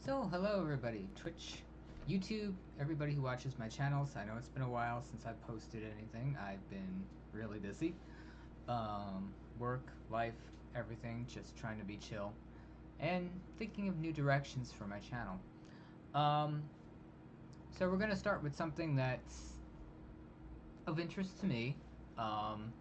So, hello everybody, Twitch, YouTube, everybody who watches my channels. I know it's been a while since I've posted anything. I've been really busy. Work, life, everything, just trying to be chill. And thinking of new directions for my channel. Um, so we're going to start with something that's of interest to me. Um,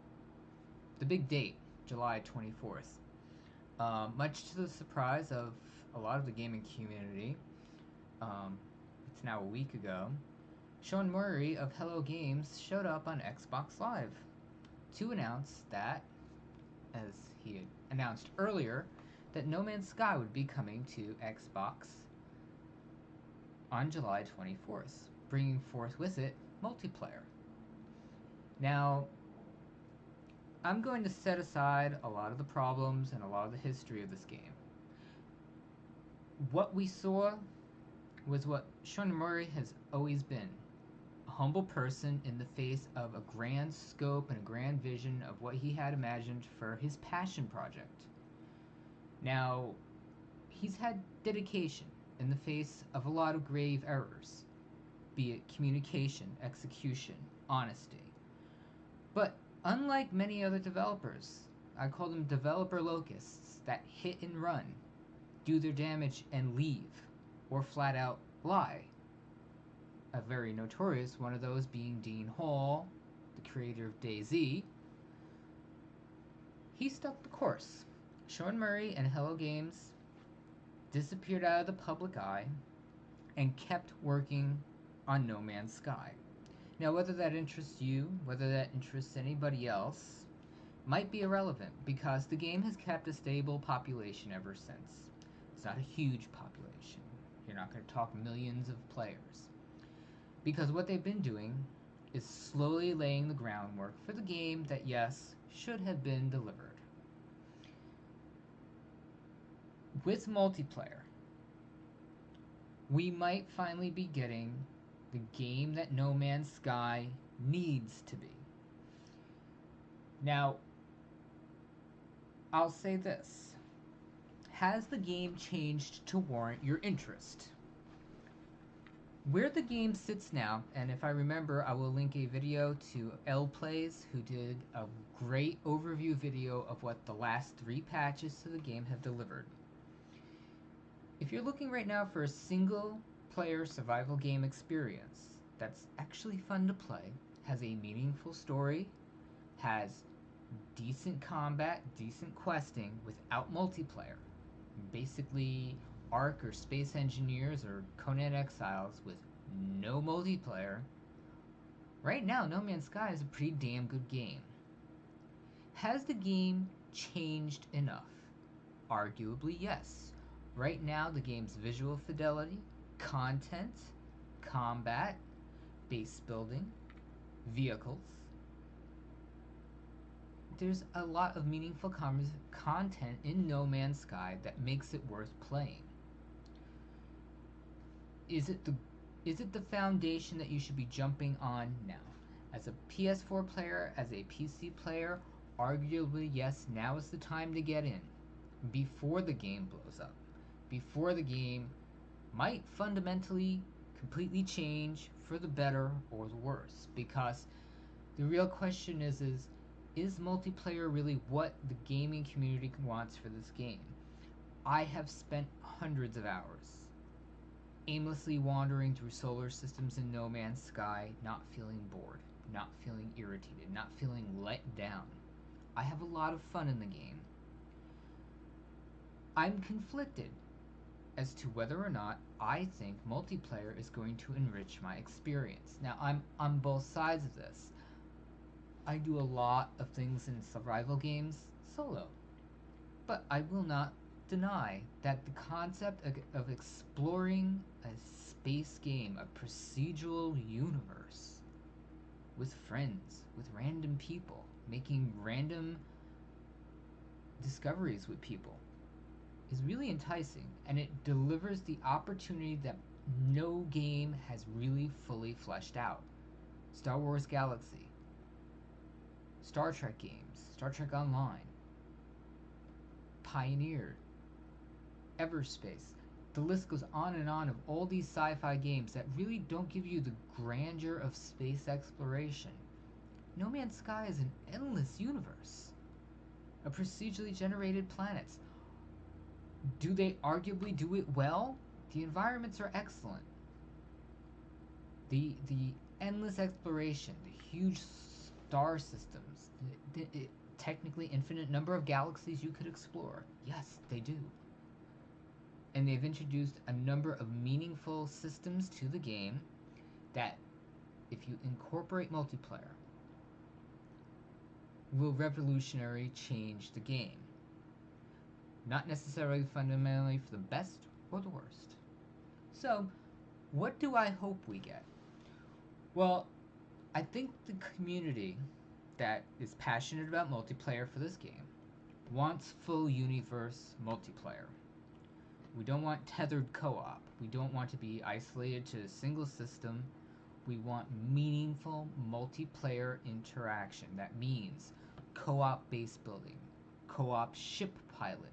the big date, July 24th. Much to the surprise of a lot of the gaming community, it's now a week ago, Sean Murray of Hello Games showed up on Xbox Live to announce that, as he had announced earlier, that No Man's Sky would be coming to Xbox on July 24th, bringing forth with it multiplayer. Now, I'm going to set aside a lot of the problems and a lot of the history of this game. What we saw was what Sean Murray has always been, a humble person in the face of a grand scope and a grand vision of what he had imagined for his passion project. Now, he's had dedication in the face of a lot of grave errors, be it communication, execution, honesty. But unlike many other developers, I call them developer locusts that hit and run, do their damage and leave, or flat out lie. A very notorious one of those being Dean Hall, the creator of DayZ. He stuck the course. Sean Murray and Hello Games disappeared out of the public eye and kept working on No Man's Sky. Now, whether that interests you, whether that interests anybody else, might be irrelevant because the game has kept a stable population ever since. It's not a huge population. You're not going to talk millions of players. Because what they've been doing is slowly laying the groundwork for the game that, yes, should have been delivered. With multiplayer, we might finally be getting the game that No Man's Sky needs to be. Now, I'll say this. Has the game changed to warrant your interest? Where the game sits now, and if I remember, I will link a video to L Plays, who did a great overview video of what the last 3 patches to the game have delivered. If you're looking right now for a single player survival game experience that's actually fun to play, has a meaningful story, has decent combat, decent questing without multiplayer, basically Ark or Space Engineers or Conan Exiles with no multiplayer, right now No Man's Sky is a pretty damn good game. Has the game changed enough? Arguably, yes. Right now, the game's visual fidelity, content, combat, base building, vehicles, there's a lot of meaningful content in No Man's Sky that makes it worth playing. Is it the foundation that you should be jumping on now? As a PS4 player, as a PC player, arguably yes, now is the time to get in. Before the game blows up. Before the game might fundamentally completely change for the better or the worse. Because the real question is multiplayer really what the gaming community wants for this game? I have spent hundreds of hours aimlessly wandering through solar systems in No Man's Sky, not feeling bored, not feeling irritated, not feeling let down. I have a lot of fun in the game. I'm conflicted as to whether or not I think multiplayer is going to enrich my experience. Now, I'm on both sides of this. I do a lot of things in survival games solo, but I will not deny that the concept of exploring a space game, a procedural universe, with friends, with random people, making random discoveries with people, is really enticing, and it delivers the opportunity that no game has really fully fleshed out. Star Wars Galaxy, Star Trek games, Star Trek Online, Pioneer, Everspace. The list goes on and on of all these sci-fi games that really don't give you the grandeur of space exploration. No Man's Sky is an endless universe of procedurally generated planets. Do they arguably do it well? The environments are excellent. The endless exploration, the huge star systems, technically infinite number of galaxies you could explore. Yes, they do. And they've introduced a number of meaningful systems to the game that, if you incorporate multiplayer, will revolutionarily change the game. Not necessarily fundamentally for the best or the worst. So, what do I hope we get? Well, I think the community that is passionate about multiplayer for this game wants full universe multiplayer. We don't want tethered co-op. We don't want to be isolated to a single system. We want meaningful multiplayer interaction. That means co-op base building, co-op ship piloting,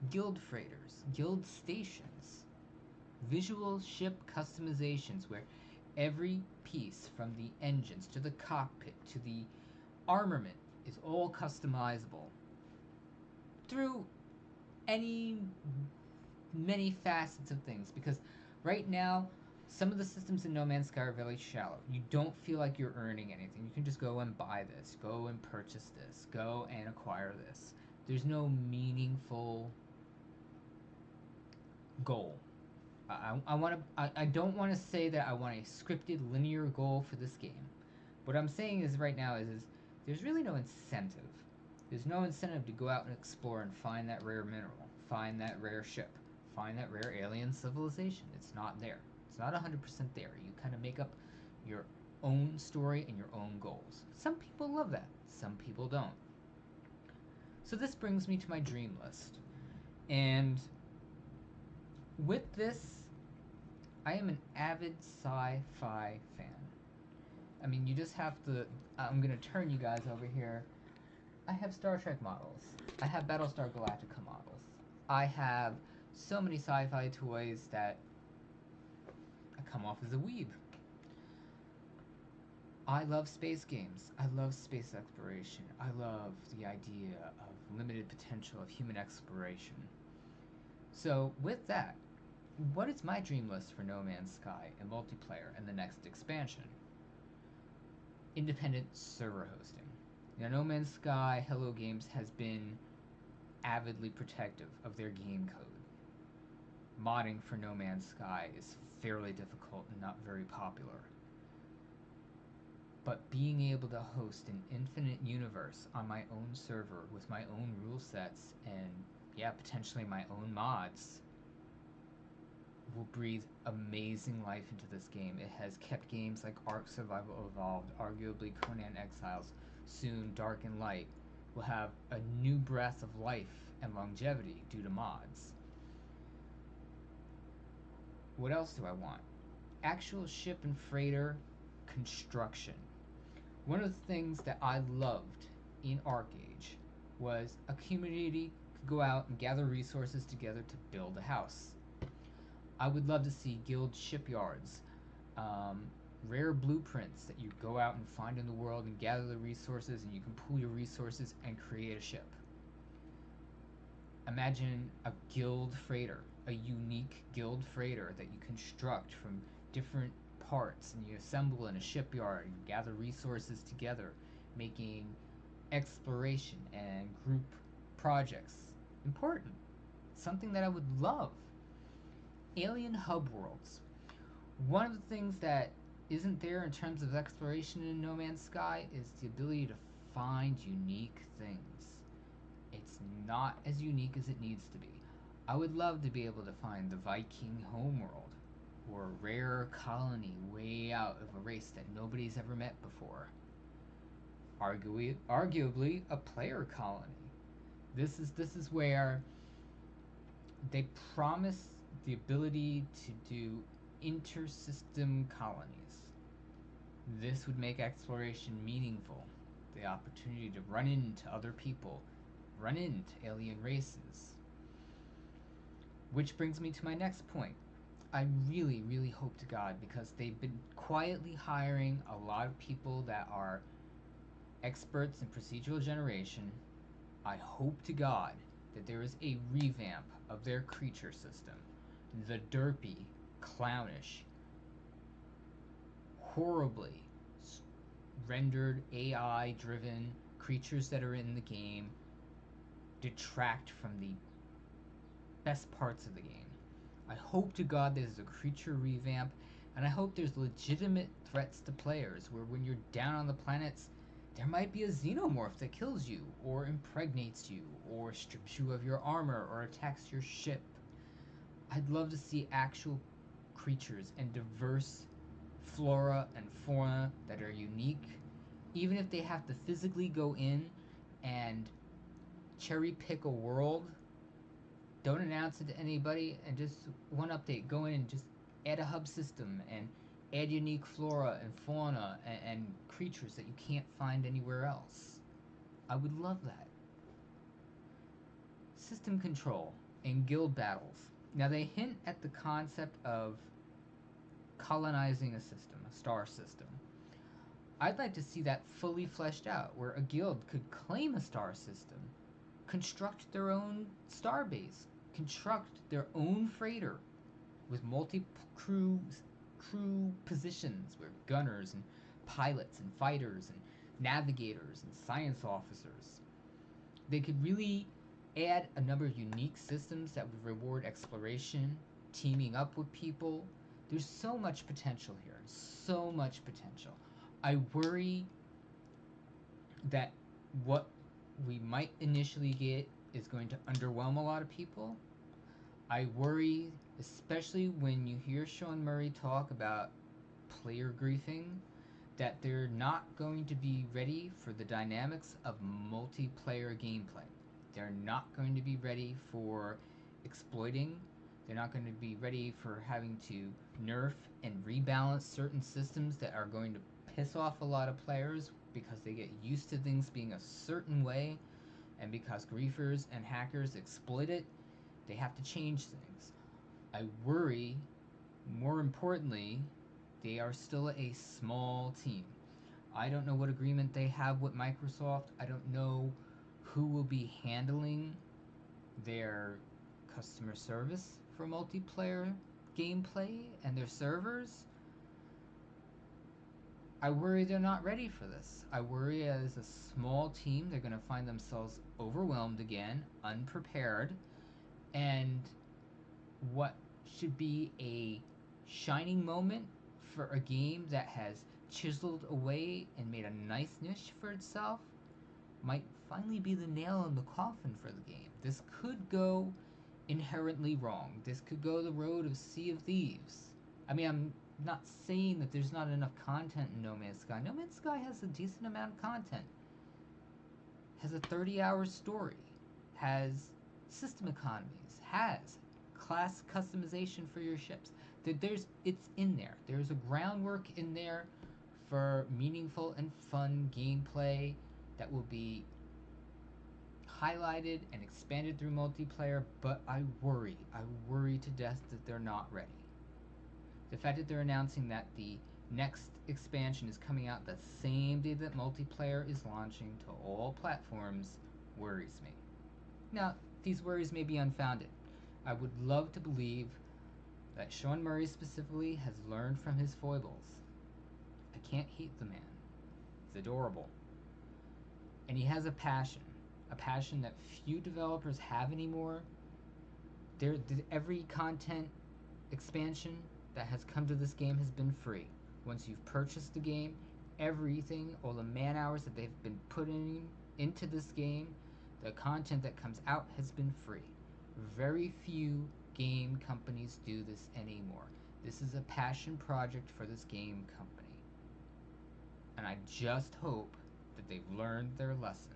guild freighters, guild stations, visual ship customizations where every piece from the engines to the cockpit to the armament is all customizable through many facets of things, because right now some of the systems in No Man's Sky are very shallow. You don't feel like you're earning anything. You can just go and buy this, go and purchase this, go and acquire this. There's no meaningful goal. I don't want to say that I want a scripted linear goal for this game. What I'm saying is right now is there's really no incentive. There's no incentive to go out and explore and find that rare mineral, find that rare ship, find that rare alien civilization. It's not there. It's not 100% there. You kind of make up your own story and your own goals. Some people love that. Some people don't. So this brings me to my dream list. And with this, I am an avid sci-fi fan. I mean, you just have to... I'm going to turn you guys over here. I have Star Trek models. I have Battlestar Galactica models. I have so many sci-fi toys that I come off as a weeb. I love space games. I love space exploration. I love the idea of limited potential of human exploration. So, with that, what is my dream list for No Man's Sky and multiplayer and the next expansion? Independent server hosting. Now, No Man's Sky Hello Games has been avidly protective of their game code. Modding for No Man's Sky is fairly difficult and not very popular. But being able to host an infinite universe on my own server with my own rule sets and, yeah, potentially my own mods will breathe amazing life into this game. It has kept games like Ark Survival Evolved, arguably Conan Exiles, soon Dark and Light, will have a new breath of life and longevity due to mods. What else do I want? Actual ship and freighter construction. One of the things that I loved in ArcAge was a community could go out and gather resources together to build a house. I would love to see guild shipyards, rare blueprints that you go out and find in the world and gather the resources, and you can pool your resources and create a ship. Imagine a guild freighter, a unique guild freighter that you construct from different parts and you assemble in a shipyard and gather resources together, making exploration and group projects important. Something that I would love. Alien hub worlds. One of the things that isn't there in terms of exploration in No Man's Sky is the ability to find unique things. It's not as unique as it needs to be. I would love to be able to find the Viking homeworld, or a rare colony way out of a race that nobody's ever met before. Arguably a player colony. This is where they promise the ability to do inter-system colonies. This would make exploration meaningful. The opportunity to run into other people, run into alien races. Which brings me to my next point. I really, really hope to God, because they've been quietly hiring a lot of people that are experts in procedural generation. I hope to God that there is a revamp of their creature system. The derpy, clownish, horribly rendered AI driven creatures that are in the game detract from the best parts of the game. I hope to God there's a creature revamp, and I hope there's legitimate threats to players where when you're down on the planets, there might be a xenomorph that kills you, or impregnates you, or strips you of your armor, or attacks your ship. I'd love to see actual creatures and diverse flora and fauna that are unique, even if they have to physically go in and cherry pick a world. Don't announce it to anybody, and just one update, go in and just add a hub system and add unique flora and fauna and creatures that you can't find anywhere else. I would love that. System control and guild battles. Now, they hint at the concept of colonizing a system, a star system. I'd like to see that fully fleshed out, where a guild could claim a star system, construct their own star base, construct their own freighter with crew positions, where gunners and pilots and fighters and navigators and science officers. They could really add a number of unique systems that would reward exploration, teaming up with people. There's so much potential here, so much potential. I worry that what we might initially get is going to underwhelm a lot of people. I worry, especially when you hear Sean Murray talk about player griefing, that they're not going to be ready for the dynamics of multiplayer gameplay. They're not going to be ready for exploiting. They're not going to be ready for having to nerf and rebalance certain systems that are going to piss off a lot of players because they get used to things being a certain way, and because griefers and hackers exploit it, they have to change things. I worry, more importantly, they are still a small team. I don't know what agreement they have with Microsoft. I don't know who will be handling their customer service for multiplayer gameplay and their servers. I worry they're not ready for this. I worry as a small team they're going to find themselves overwhelmed again, unprepared, and what should be a shining moment for a game that has chiseled away and made a nice niche for itself might finally be the nail in the coffin for the game. This could go inherently wrong. This could go the road of Sea of Thieves. I mean, I'm not saying that there's not enough content in No Man's Sky. No Man's Sky has a decent amount of content. Has a 30-hour story. Has system economies. Has class customization for your ships. It's in there. There's a groundwork in there for meaningful and fun gameplay that will be highlighted and expanded through multiplayer, but I worry to death that they're not ready. The fact that they're announcing that the next expansion is coming out the same day that multiplayer is launching to all platforms worries me. Now, these worries may be unfounded. I would love to believe that Sean Murray specifically has learned from his foibles. I can't hate the man. He's adorable. And he has a passion that few developers have anymore. Every content expansion that has come to this game has been free. Once you've purchased the game, everything, all the man hours that they've been putting into this game, the content that comes out has been free. Very few game companies do this anymore. This is a passion project for this game company. And I just hope that they've learned their lesson.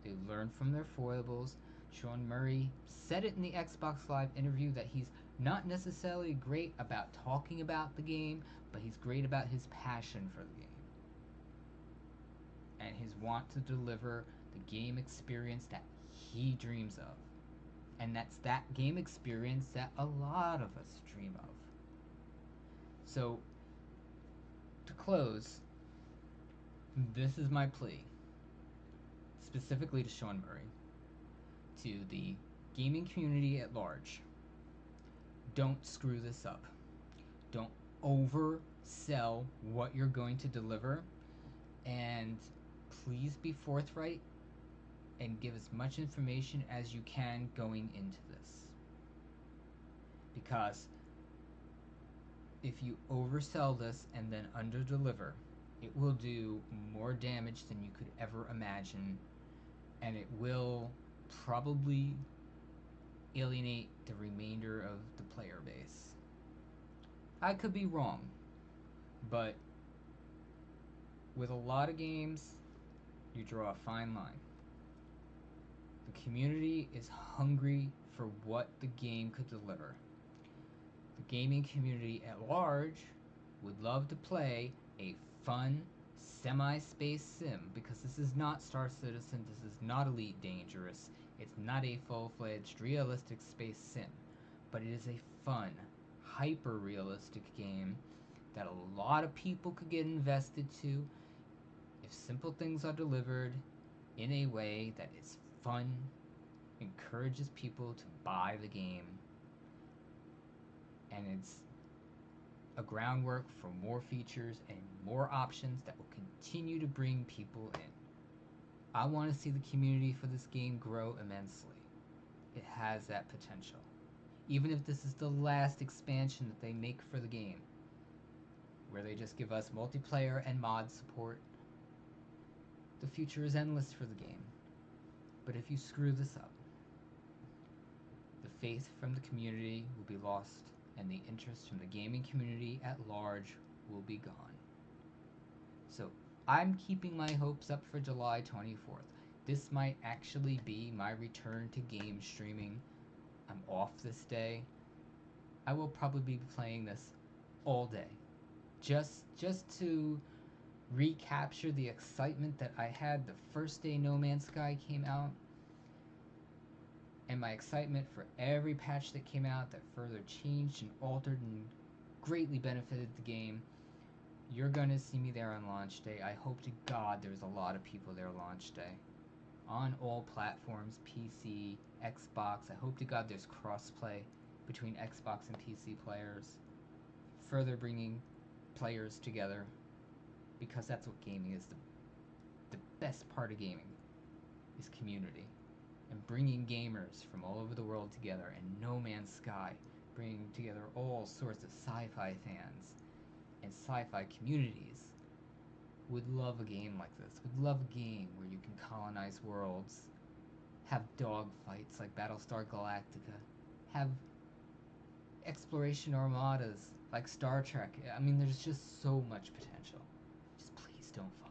They learned from their foibles. Sean Murray said it in the Xbox Live interview that he's not necessarily great about talking about the game, but he's great about his passion for the game and his want to deliver the game experience that he dreams of. And that's that game experience that a lot of us dream of. So, to close, this is my plea, specifically to Sean Murray, to the gaming community at large. Don't screw this up. Don't oversell what you're going to deliver, and please be forthright and give as much information as you can going into this. Because if you oversell this and then underdeliver, it will do more damage than you could ever imagine, and it will probably alienate the remainder of the player base. I could be wrong, but with a lot of games, you draw a fine line. The community is hungry for what the game could deliver. The gaming community at large would love to play a fun, semi-space sim, because this is not Star Citizen, this is not Elite Dangerous, it's not a full-fledged realistic space sim, but it is a fun, hyper-realistic game that a lot of people could get invested to if simple things are delivered in a way that is fun, encourages people to buy the game, and it's a groundwork for more features and more options that will continue to bring people in. I want to see the community for this game grow immensely. It has that potential. Even if this is the last expansion that they make for the game, where they just give us multiplayer and mod support, the future is endless for the game. But if you screw this up, the faith from the community will be lost, and the interest from the gaming community at large will be gone. So I'm keeping my hopes up for July 24th. This might actually be my return to game streaming. I'm off this day. I will probably be playing this all day. Just to recapture the excitement that I had the first day No Man's Sky came out, and my excitement for every patch that came out that further changed and altered and greatly benefited the game. You're going to see me there on launch day. I hope to God there's a lot of people there launch day. On all platforms, PC, Xbox. I hope to God there's crossplay between Xbox and PC players, further bringing players together, because that's what gaming is. The best part of gaming is community, and bringing gamers from all over the world together, and No Man's Sky, bringing together all sorts of sci-fi fans and sci-fi communities would love a game like this, would love a game where you can colonize worlds, have dogfights like Battlestar Galactica, have exploration armadas like Star Trek. I mean, there's just so much potential. Just please don't fall.